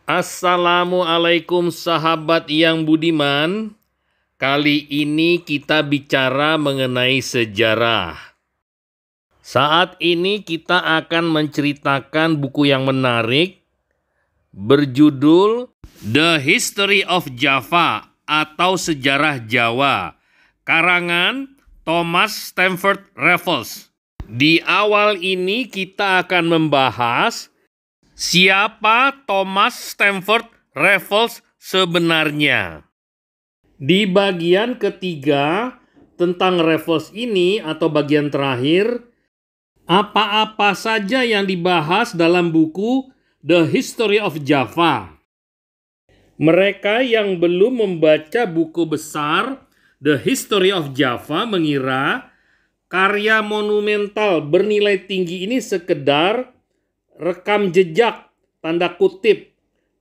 Assalamualaikum sahabat yang budiman. Kali ini kita bicara mengenai sejarah. Saat ini kita akan menceritakan buku yang menarik berjudul The History of Java atau Sejarah Jawa, karangan Thomas Stamford Raffles. Di awal ini kita akan membahas siapa Thomas Stamford Raffles sebenarnya. Di bagian ketiga tentang Raffles ini atau bagian terakhir, apa-apa saja yang dibahas dalam buku The History of Java. Mereka yang belum membaca buku besar The History of Java mengira karya monumental bernilai tinggi ini sekedar rekam jejak, tanda kutip,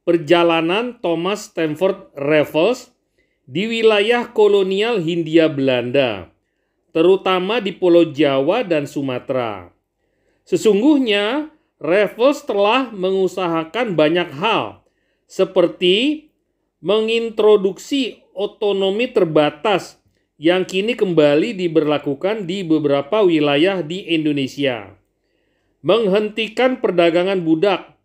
perjalanan Thomas Stamford Raffles di wilayah kolonial Hindia Belanda, terutama di Pulau Jawa dan Sumatera. Sesungguhnya, Raffles telah mengusahakan banyak hal, seperti mengintroduksi otonomi terbatas yang kini kembali diberlakukan di beberapa wilayah di Indonesia, menghentikan perdagangan budak,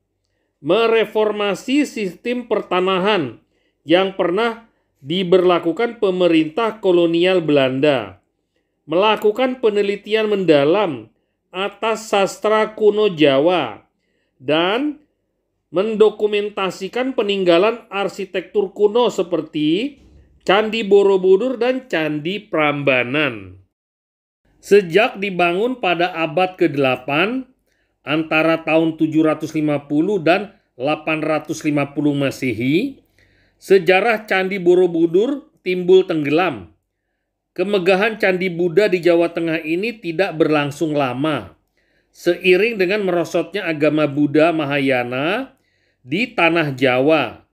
mereformasi sistem pertanahan yang pernah diberlakukan pemerintah kolonial Belanda, melakukan penelitian mendalam atas sastra kuno Jawa, dan mendokumentasikan peninggalan arsitektur kuno seperti Candi Borobudur dan Candi Prambanan. Sejak dibangun pada abad ke-8, antara tahun 750 dan 850 Masehi, sejarah Candi Borobudur timbul tenggelam. Kemegahan Candi Buddha di Jawa Tengah ini tidak berlangsung lama. Seiring dengan merosotnya agama Buddha Mahayana di tanah Jawa,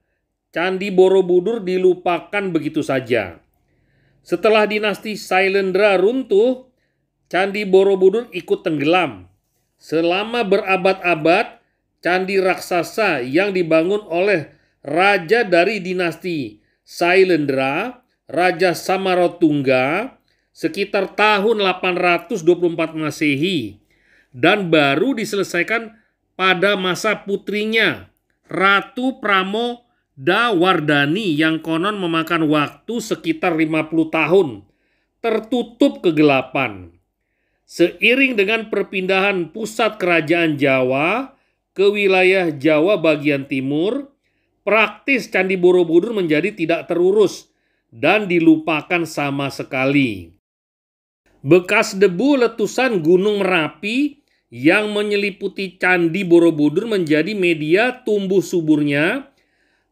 Candi Borobudur dilupakan begitu saja. Setelah dinasti Sailendra runtuh, Candi Borobudur ikut tenggelam. Selama berabad-abad, candi raksasa yang dibangun oleh raja dari dinasti Sailendra, Raja Samaratungga, sekitar tahun 824 Masehi, dan baru diselesaikan pada masa putrinya, Ratu Pramodawardhani yang konon memakan waktu sekitar 50 tahun, tertutup kegelapan. Seiring dengan perpindahan pusat kerajaan Jawa ke wilayah Jawa bagian timur, praktis Candi Borobudur menjadi tidak terurus dan dilupakan sama sekali. Bekas debu letusan Gunung Merapi yang menyeliputi Candi Borobudur menjadi media tumbuh suburnya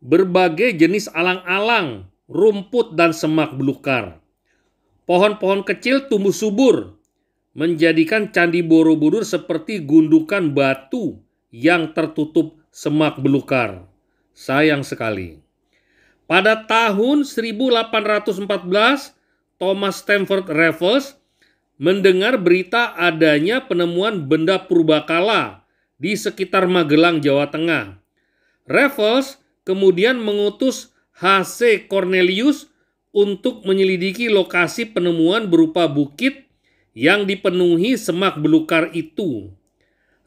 berbagai jenis alang-alang, rumput, dan semak belukar. Pohon-pohon kecil tumbuh subur, menjadikan Candi Borobudur seperti gundukan batu yang tertutup semak belukar. Sayang sekali. Pada tahun 1814, Thomas Stamford Raffles mendengar berita adanya penemuan benda purbakala di sekitar Magelang, Jawa Tengah. Raffles kemudian mengutus H.C. Cornelius untuk menyelidiki lokasi penemuan berupa bukit yang dipenuhi semak belukar itu.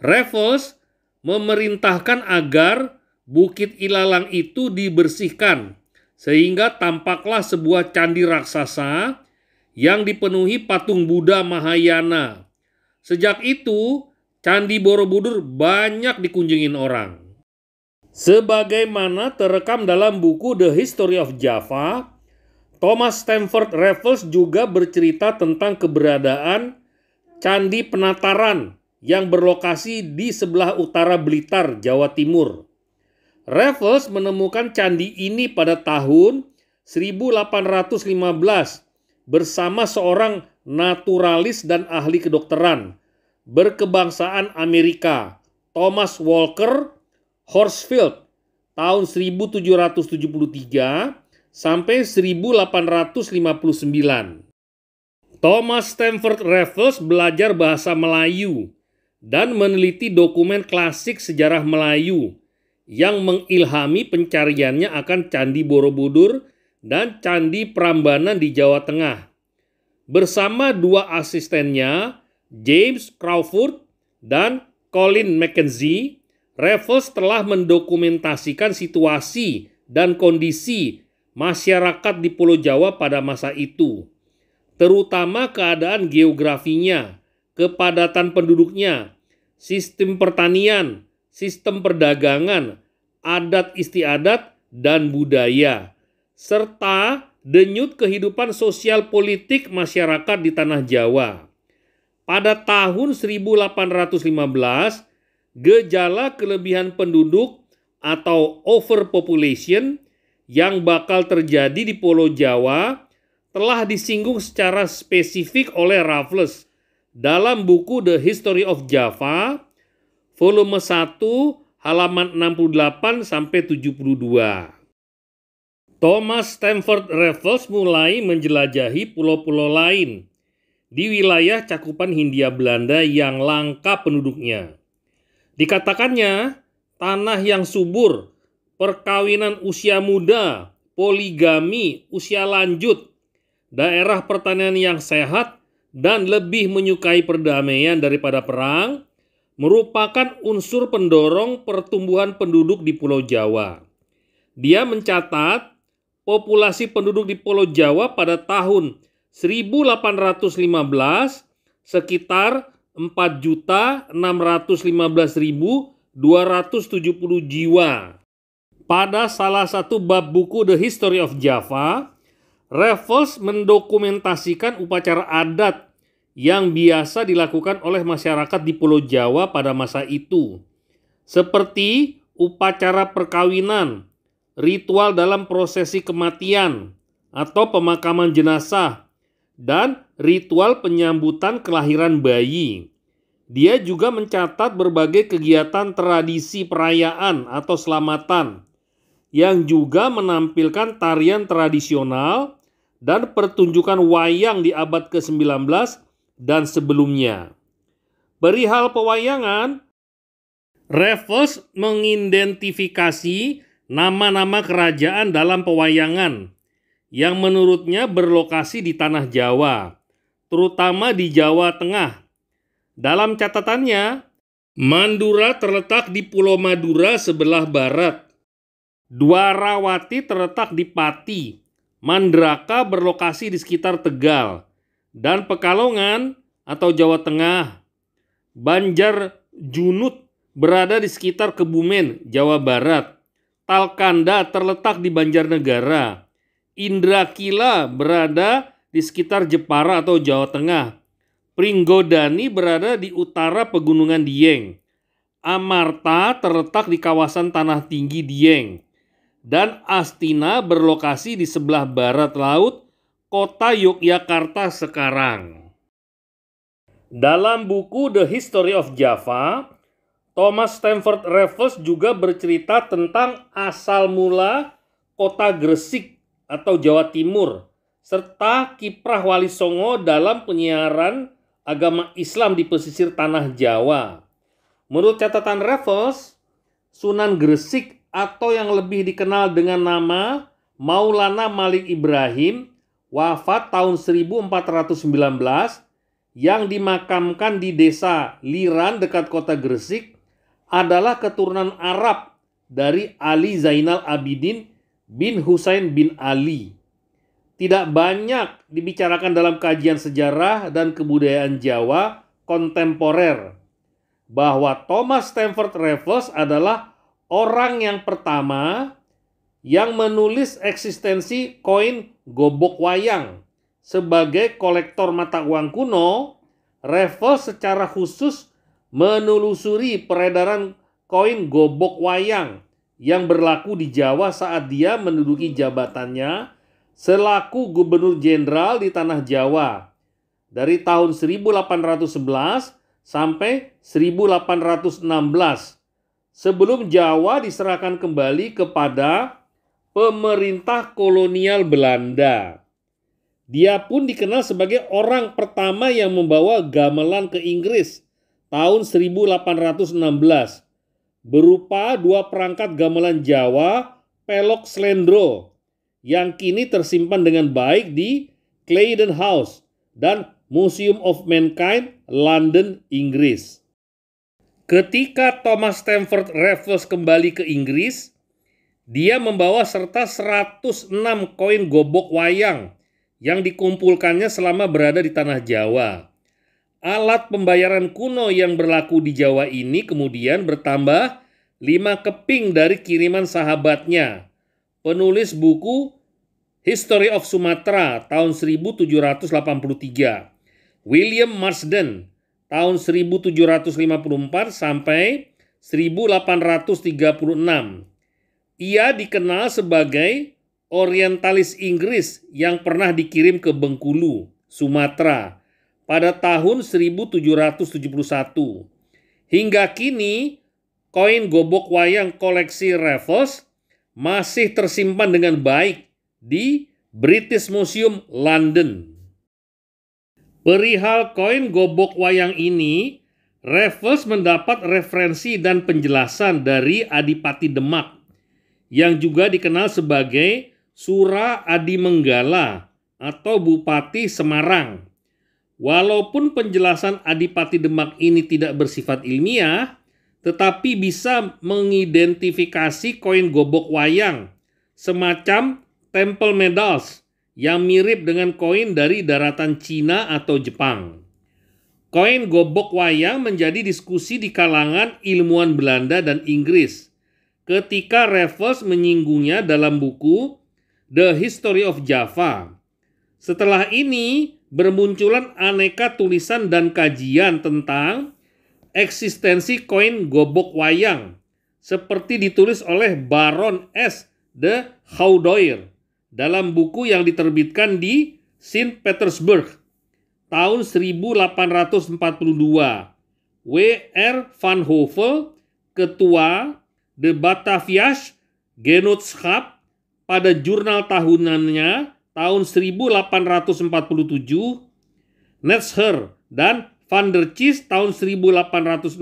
Raffles memerintahkan agar bukit ilalang itu dibersihkan, sehingga tampaklah sebuah candi raksasa yang dipenuhi patung Buddha Mahayana. Sejak itu, Candi Borobudur banyak dikunjungin orang. Sebagaimana terekam dalam buku The History of Java, Thomas Stamford Raffles juga bercerita tentang keberadaan Candi Penataran yang berlokasi di sebelah utara Blitar, Jawa Timur. Raffles menemukan candi ini pada tahun 1815 bersama seorang naturalis dan ahli kedokteran berkebangsaan Amerika, Thomas Walker Horsfield, tahun 1773 sampai 1859. Thomas Stamford Raffles belajar bahasa Melayu dan meneliti dokumen klasik sejarah Melayu yang mengilhami pencariannya akan Candi Borobudur dan Candi Prambanan di Jawa Tengah. Bersama dua asistennya, James Crawford dan Colin Mackenzie, Raffles telah mendokumentasikan situasi dan kondisi masyarakat di Pulau Jawa pada masa itu, terutama keadaan geografinya, kepadatan penduduknya, sistem pertanian, sistem perdagangan, adat istiadat, dan budaya, serta denyut kehidupan sosial politik masyarakat di Tanah Jawa. Pada tahun 1815, gejala kelebihan penduduk atau overpopulation yang bakal terjadi di Pulau Jawa telah disinggung secara spesifik oleh Raffles dalam buku The History of Java, volume 1, halaman 68-72. Thomas Stamford Raffles mulai menjelajahi pulau-pulau lain di wilayah cakupan Hindia Belanda yang langka penduduknya. Dikatakannya, tanah yang subur, perkawinan usia muda, poligami, usia lanjut, daerah pertanian yang sehat, dan lebih menyukai perdamaian daripada perang, merupakan unsur pendorong pertumbuhan penduduk di Pulau Jawa. Dia mencatat populasi penduduk di Pulau Jawa pada tahun 1815 sekitar 4.615.270 jiwa. Pada salah satu bab buku The History of Java, Raffles mendokumentasikan upacara adat yang biasa dilakukan oleh masyarakat di Pulau Jawa pada masa itu, seperti upacara perkawinan, ritual dalam prosesi kematian atau pemakaman jenazah, dan ritual penyambutan kelahiran bayi. Dia juga mencatat berbagai kegiatan tradisi perayaan atau selamatan yang juga menampilkan tarian tradisional dan pertunjukan wayang di abad ke-19 dan sebelumnya. Perihal pewayangan, Raffles mengidentifikasi nama-nama kerajaan dalam pewayangan yang menurutnya berlokasi di Tanah Jawa, terutama di Jawa Tengah. Dalam catatannya, Mandura terletak di Pulau Madura sebelah barat, Dwarawati terletak di Pati, Mandraka berlokasi di sekitar Tegal, dan Pekalongan atau Jawa Tengah. Banjar Junut berada di sekitar Kebumen, Jawa Barat. Talkanda terletak di Banjarnegara. Indrakila berada di sekitar Jepara atau Jawa Tengah. Pringgodani berada di utara Pegunungan Dieng. Amarta terletak di kawasan Tanah Tinggi Dieng. Dan Astina berlokasi di sebelah barat laut kota Yogyakarta sekarang. Dalam buku The History of Java, Thomas Stamford Raffles juga bercerita tentang asal mula kota Gresik atau Jawa Timur, serta kiprah Wali Songo dalam penyiaran agama Islam di pesisir Tanah Jawa. Menurut catatan Raffles, Sunan Gresik atau yang lebih dikenal dengan nama Maulana Malik Ibrahim wafat tahun 1419 yang dimakamkan di desa Liran dekat kota Gresik adalah keturunan Arab dari Ali Zainal Abidin bin Husain bin Ali. Tidak banyak dibicarakan dalam kajian sejarah dan kebudayaan Jawa kontemporer bahwa Thomas Stamford Raffles adalah orang yang pertama yang menulis eksistensi koin gobok wayang. Sebagai kolektor mata uang kuno, Raffles secara khusus menelusuri peredaran koin gobok wayang yang berlaku di Jawa saat dia menduduki jabatannya selaku Gubernur Jenderal di Tanah Jawa dari tahun 1811 sampai 1816 sebelum Jawa diserahkan kembali kepada pemerintah kolonial Belanda. Dia pun dikenal sebagai orang pertama yang membawa gamelan ke Inggris tahun 1816. berupa dua perangkat gamelan Jawa Pelok Slendro yang kini tersimpan dengan baik di Claydon House dan Museum of Mankind, London, Inggris. Ketika Thomas Stamford Raffles kembali ke Inggris, dia membawa serta 106 koin gobok wayang yang dikumpulkannya selama berada di tanah Jawa. Alat pembayaran kuno yang berlaku di Jawa ini kemudian bertambah 5 keping dari kiriman sahabatnya, penulis buku History of Sumatra tahun 1783, William Marsden tahun 1754 sampai 1836. Ia dikenal sebagai orientalis Inggris yang pernah dikirim ke Bengkulu, Sumatera pada tahun 1771. Hingga kini, koin gobok wayang koleksi Raffles masih tersimpan dengan baik di British Museum, London. Perihal koin gobok wayang ini, Raffles mendapat referensi dan penjelasan dari Adipati Demak, yang juga dikenal sebagai Sura Adimenggala atau Bupati Semarang. Walaupun penjelasan Adipati Demak ini tidak bersifat ilmiah, tetapi bisa mengidentifikasi koin gobok wayang semacam temple medals yang mirip dengan koin dari daratan Cina atau Jepang. Koin gobok wayang menjadi diskusi di kalangan ilmuwan Belanda dan Inggris ketika Raffles menyinggungnya dalam buku The History of Java. Setelah ini bermunculan aneka tulisan dan kajian tentang eksistensi koin gobok wayang seperti ditulis oleh Baron S. de Goudoir dalam buku yang diterbitkan di Saint Petersburg tahun 1842. W.R. van Hove, ketua The Bataviasch Genootschap pada jurnal tahunannya tahun 1847, Netscher dan Van der Cis tahun 1863,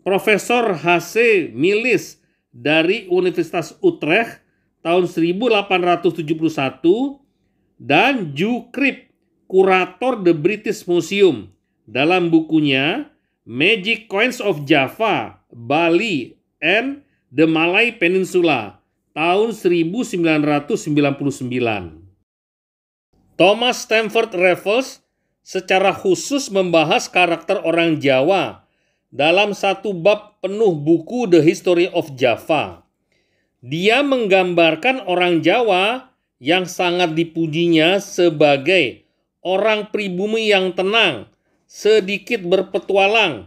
Profesor H.C. Millis dari Universitas Utrecht tahun 1871, dan Ju Krip, kurator The British Museum, dalam bukunya Magic Coins of Java, Bali, and the Malay Peninsula tahun 1999. Thomas Stamford Raffles secara khusus membahas karakter orang Jawa dalam satu bab penuh buku The History of Java. Dia menggambarkan orang Jawa yang sangat dipujinya sebagai orang pribumi yang tenang, sedikit berpetualang,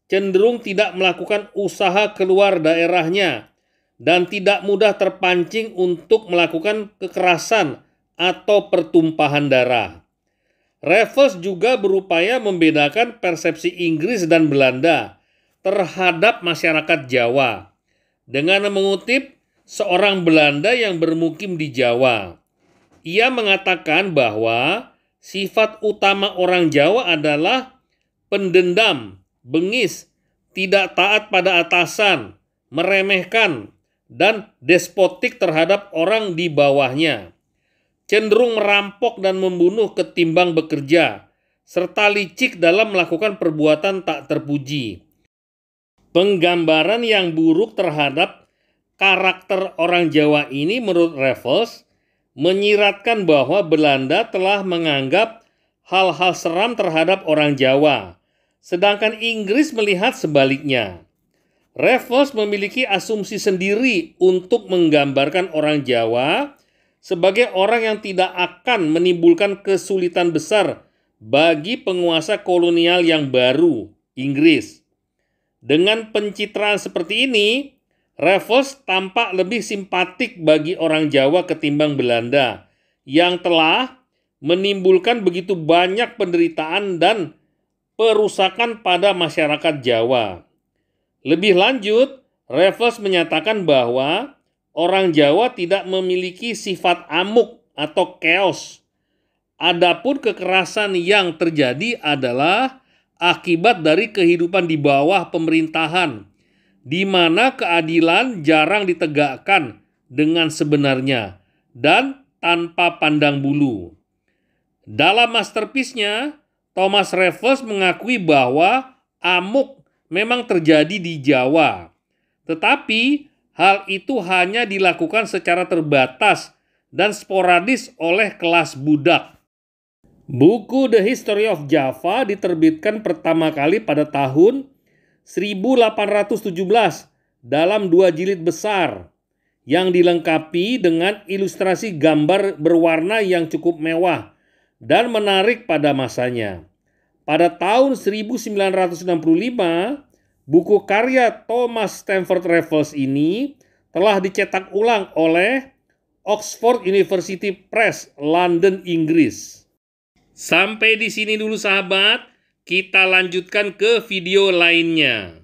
cenderung tidak melakukan usaha keluar daerahnya, dan tidak mudah terpancing untuk melakukan kekerasan atau pertumpahan darah. Raffles juga berupaya membedakan persepsi Inggris dan Belanda terhadap masyarakat Jawa dengan mengutip seorang Belanda yang bermukim di Jawa. Ia mengatakan bahwa sifat utama orang Jawa adalah pendendam, bengis, tidak taat pada atasan, meremehkan, dan despotik terhadap orang di bawahnya, cenderung merampok dan membunuh ketimbang bekerja, serta licik dalam melakukan perbuatan tak terpuji. Penggambaran yang buruk terhadap karakter orang Jawa ini menurut Raffles menyiratkan bahwa Belanda telah menganggap hal-hal seram terhadap orang Jawa, sedangkan Inggris melihat sebaliknya. Raffles memiliki asumsi sendiri untuk menggambarkan orang Jawa sebagai orang yang tidak akan menimbulkan kesulitan besar bagi penguasa kolonial yang baru, Inggris. Dengan pencitraan seperti ini, Raffles tampak lebih simpatik bagi orang Jawa ketimbang Belanda yang telah menimbulkan begitu banyak penderitaan dan perusakan pada masyarakat Jawa. Lebih lanjut, Raffles menyatakan bahwa orang Jawa tidak memiliki sifat amuk atau chaos. Adapun kekerasan yang terjadi adalah akibat dari kehidupan di bawah pemerintahan di mana keadilan jarang ditegakkan dengan sebenarnya dan tanpa pandang bulu. Dalam masterpiece-nya, Thomas Raffles mengakui bahwa amuk memang terjadi di Jawa. Tetapi hal itu hanya dilakukan secara terbatas dan sporadis oleh kelas budak. Buku The History of Java diterbitkan pertama kali pada tahun 1817 dalam 2 jilid besar yang dilengkapi dengan ilustrasi gambar berwarna yang cukup mewah dan menarik pada masanya. Pada tahun 1965, buku karya Thomas Stamford Raffles ini telah dicetak ulang oleh Oxford University Press, London, Inggris. Sampai di sini dulu sahabat, kita lanjutkan ke video lainnya.